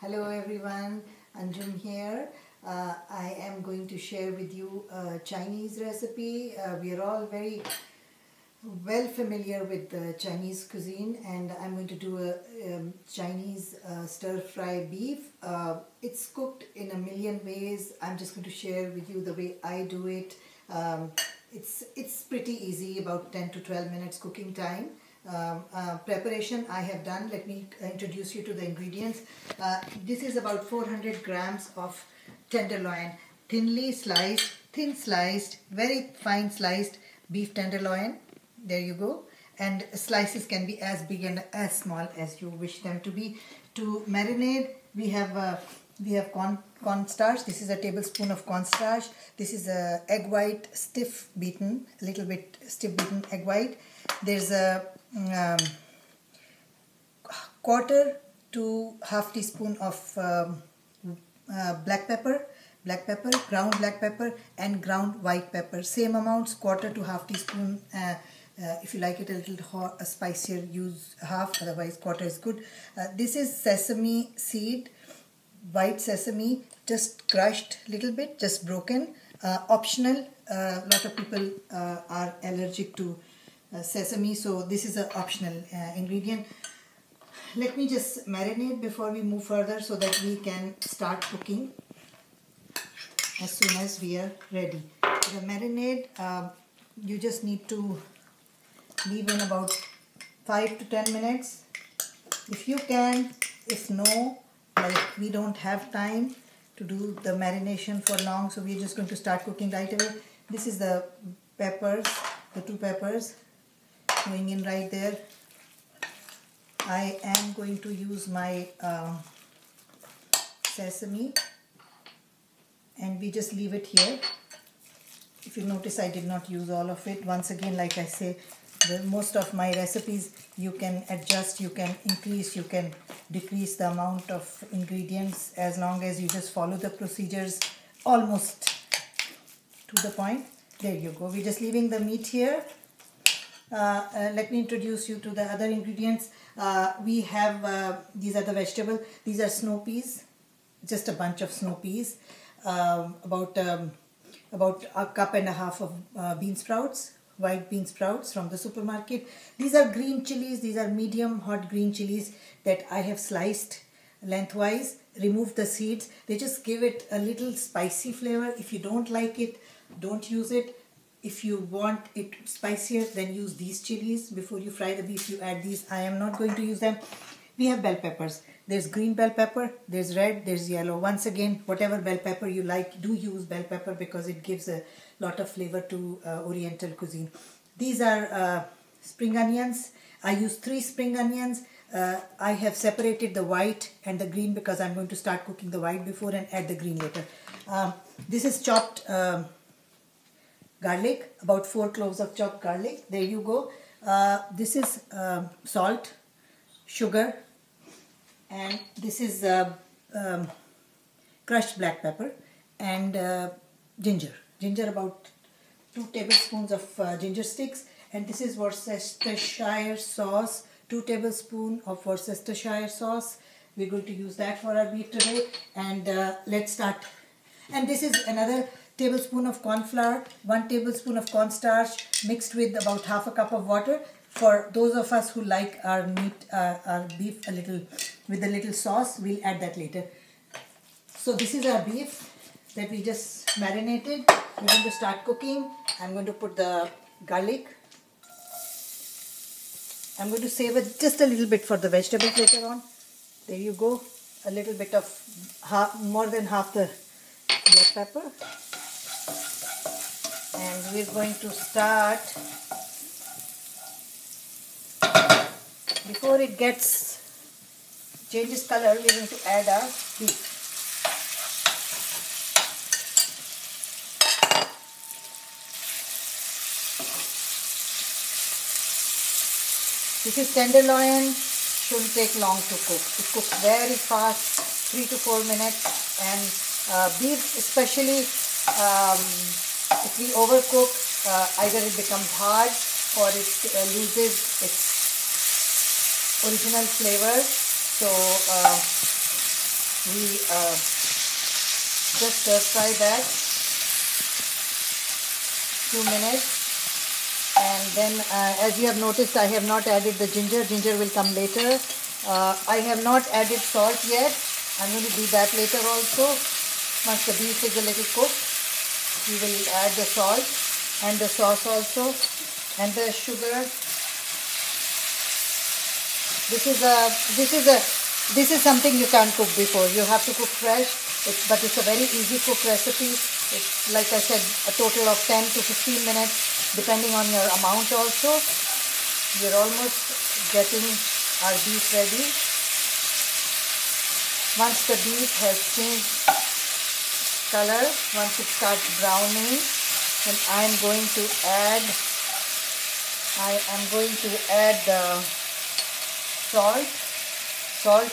Hello everyone, Anjum here. I am going to share with you a Chinese recipe. We are all very well familiar with the Chinese cuisine, and I'm going to do a Chinese stir-fry beef. It's cooked in a million ways. I'm just going to share with you the way I do it. It's pretty easy, about 10 to 12 minutes cooking time. Preparation I have done. Let me introduce you to the ingredients. This is about 400 grams of tenderloin, thin sliced, very fine sliced beef tenderloin. There you go. And slices can be as big and as small as you wish them to be. To marinate, we have cornstarch. This is a tablespoon of cornstarch. This is a egg white, stiff beaten, a little bit stiff beaten egg white. There's a quarter to half teaspoon of black pepper, ground black pepper, and ground white pepper. Same amounts, quarter to half teaspoon. If you like it a little spicier, use half, otherwise quarter is good. This is sesame seed, white sesame, just crushed little bit, just broken. Optional. A lot of people are allergic to sesame, so this is an optional ingredient. Let me just marinate before we move further so that we can start cooking as soon as we are ready. The marinade, you just need to leave in about 5 to 10 minutes if you can. If no, like we don't have time to do the marination for long, so we're just going to start cooking right away. This is the peppers, the 2 peppers going in right there. I am going to use my sesame, and we just leave it here. If you notice, I did not use all of it. Once again, like I say, most of my recipes you can adjust, you can increase, you can decrease the amount of ingredients as long as you just follow the procedures almost to the point. There you go. We're just leaving the meat here. Let me introduce you to the other ingredients. We have, these are the vegetables. These are snow peas, just a bunch of snow peas, about a cup and a half of bean sprouts, white bean sprouts from the supermarket. These are green chilies. These are medium hot green chilies that I have sliced lengthwise. Remove the seeds. They just give it a little spicy flavor. If you don't like it, don't use it. If you want it spicier, then use these chilies. Before you fry the beef, you add these. I am not going to use them. We have bell peppers. There's green bell pepper, there's red, there's yellow. Once again, whatever bell pepper you like, do use bell pepper because it gives a lot of flavor to Oriental cuisine. These are spring onions. I use 3 spring onions. I have separated the white and the green because I'm going to start cooking the white before and add the green later. This is chopped garlic, about 4 cloves of chopped garlic. There you go. This is salt, sugar, and this is crushed black pepper and ginger. Ginger, about 2 tablespoons of ginger sticks. And this is Worcestershire sauce, 2 tablespoons of Worcestershire sauce. We're going to use that for our beef today. And let's start. And this is another tablespoon of corn flour, 1 tablespoon of cornstarch mixed with about half a cup of water. For those of us who like our meat, our beef a little with a little sauce, we'll add that later. So this is our beef that we just marinated. We're going to start cooking. I'm going to put the garlic. I'm going to save it just a little bit for the vegetables later on. There you go. A little bit of more than half the black pepper. And we're going to start. Before it changes color, we're going to add our beef. This is tenderloin, shouldn't take long to cook. It cooks very fast, 3 to 4 minutes. And beef especially, if we overcook, either it becomes hard or it loses its original flavor. So We just stir fry that few minutes, and then as you have noticed, I have not added the ginger. Ginger will come later. I have not added salt yet. I'm going to do that later also. Once the beef is a little cooked, we will add the salt and the sauce also, and the sugar. This is something you can't cook before. You have to cook fresh, but it's a very easy cook recipe. It's like I said, a total of 10 to 15 minutes, depending on your amount also. We're almost getting our beef ready. Once the beef has changed color, once it starts browning, then I am going to add the salt.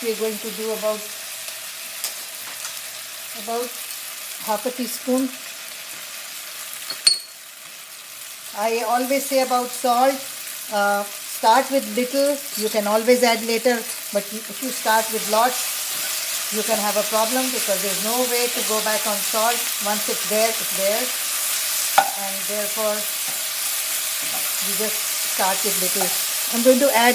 We're going to do about half a teaspoon. I always say about salt, start with little. You can always add later, but if you start with lots, you can have a problem because there's no way to go back on salt. Once it's there, it's there, and therefore you just start with little. I'm going to add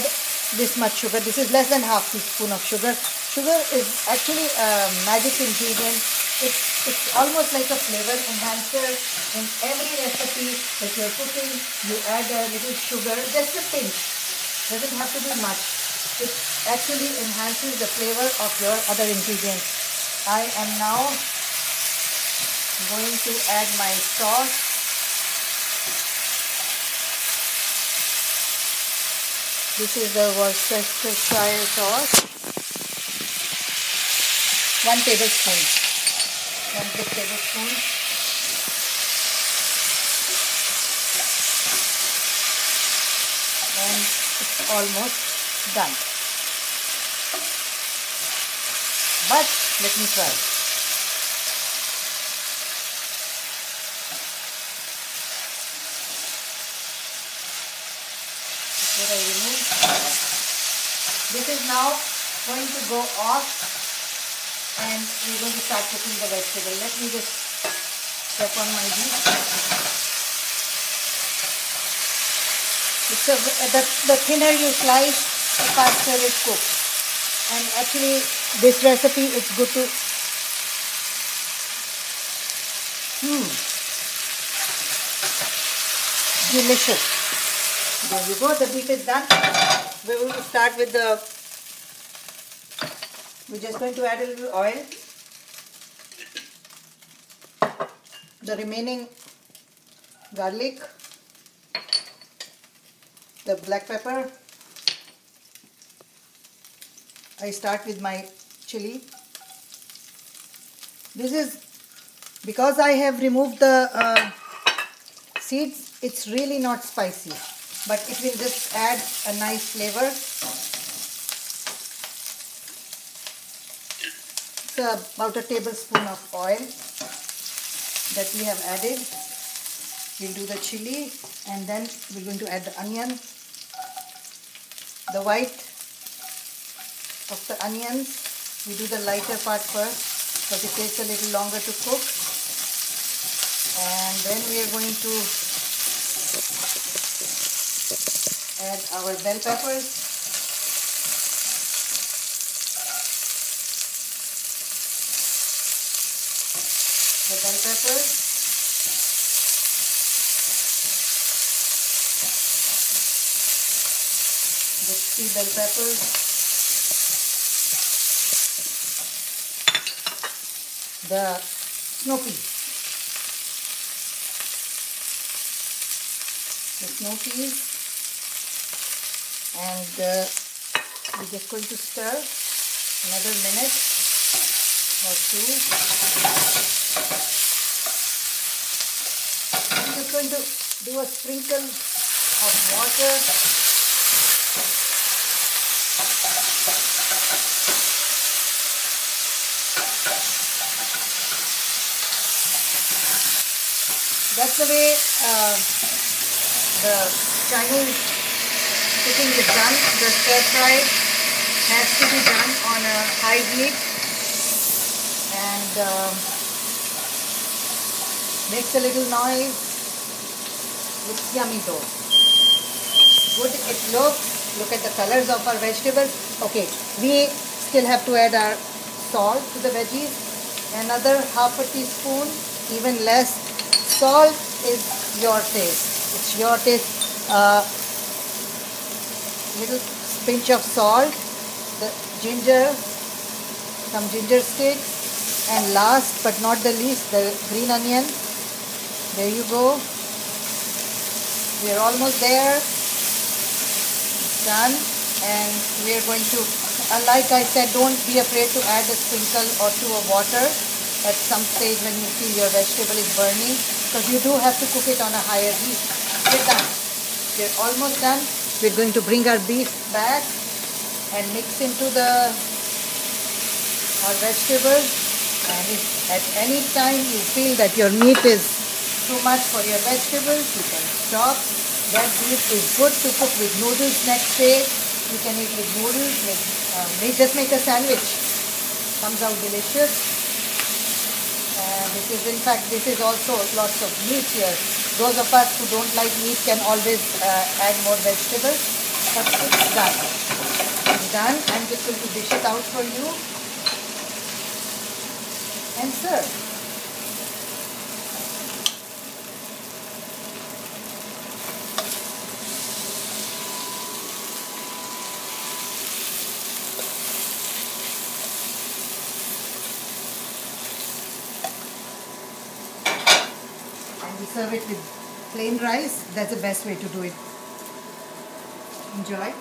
this much sugar. This is less than half teaspoon of sugar. Sugar is actually a magic ingredient. It's almost like a flavor enhancer. In every recipe that you're cooking, you add a little sugar, just a pinch. Doesn't have to be much. It actually enhances the flavor of your other ingredients. I am now going to add my sauce. This is the Worcestershire sauce. 1 tablespoon. 1 big tablespoon. And it's almost done. But let me try. What I remove. This is now going to go off, and we're going to start cooking the vegetable. Let me just step on my beef. The thinner you slice, the faster it cooks. And actually, this recipe is good to. Delicious. There you go, the beef is done. We will start with we're just going to add a little oil. The remaining garlic, the black pepper. I start with my chili. This is, because I have removed the seeds, it's really not spicy, but it will just add a nice flavor. It's about a tablespoon of oil that we have added. We'll do the chili, and then we're going to add the onion. The white of the onions, we do the lighter part first because it takes a little longer to cook. And then we are going to add our bell peppers. The bell peppers. The 3 bell peppers. The snow peas. The snow peas. And we're just going to stir another minute or 2. I'm just going to do a sprinkle of water. That's the way the Chinese cooking is done. The stir fry has to be done on a high heat. and makes a little noise. Looks yummy though. Good it looks. Look at the colors of our vegetables. Okay, we still have to add our salt to the veggies. Another half a teaspoon, even less. Salt is your taste. It's your taste. Little pinch of salt. The ginger, some ginger sticks, and last but not the least, the green onion. There you go. We are almost there. Done. And we are going to, like I said, don't be afraid to add a sprinkle or two of water at some stage when you feel your vegetable is burning, because you do have to cook it on a higher heat. We're done. We're almost done. We're going to bring our beef back and mix into our vegetables. And if at any time you feel that your meat is too much for your vegetables, you can stop. That beef is good to cook with noodles next day. You can eat with noodles. Just make a sandwich. Comes out delicious. This is also lots of meat here. Those of us who don't like meat can always add more vegetables. But it's done. It's done. I'm just going to dish it out for you and serve. We serve it with plain rice. That's the best way to do it. Enjoy.